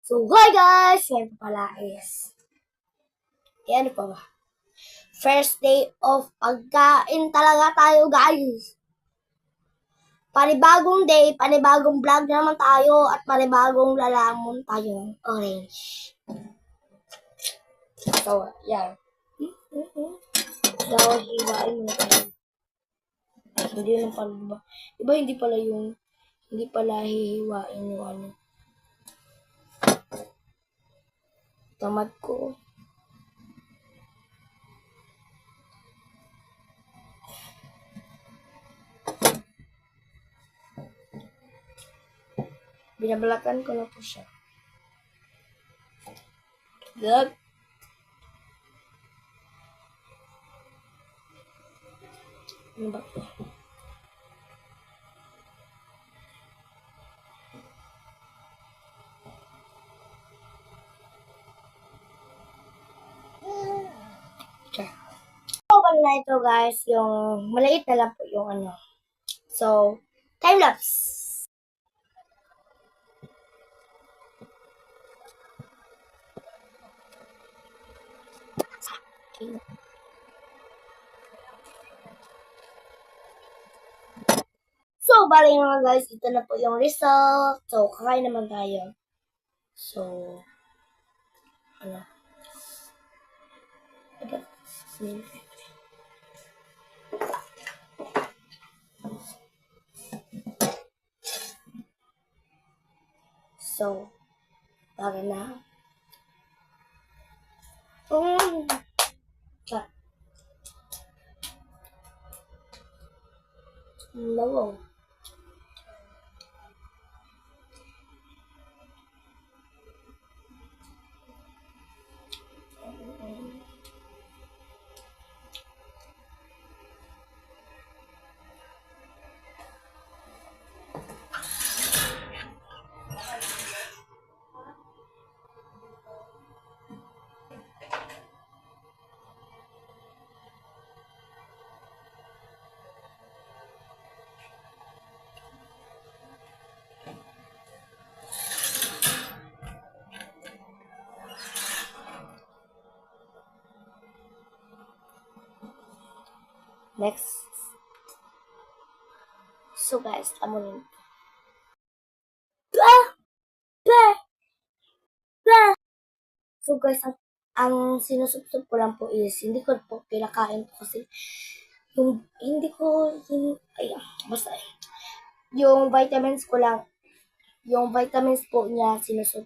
So, hi guys! Ngayon pala is, ano pa ba? First day of pagkain talaga tayo guys! Panibagong day, panibagong vlog naman tayo at panibagong lalamon tayo ng orange. So, yan. Dahil hiwain mo tayo. Hindi lang pala ba? Diba hindi pala hihiwain yung ano. Tamad ko. Binabalakan ko na po siya. Good. Ano ba ito? Okay. So, na ito guys, yung maliit na lang po yung ano. So, time lapse. So, bali mga guys, ito na po yung result. So, kakain naman tayo. So, ano? So, tara na. No. Next. So guys, amunin. So guys, ang sinusubsob ko lang po is, hindi ko po kinakain po kasi basta yung vitamins ko lang, yung vitamins po niya sinusub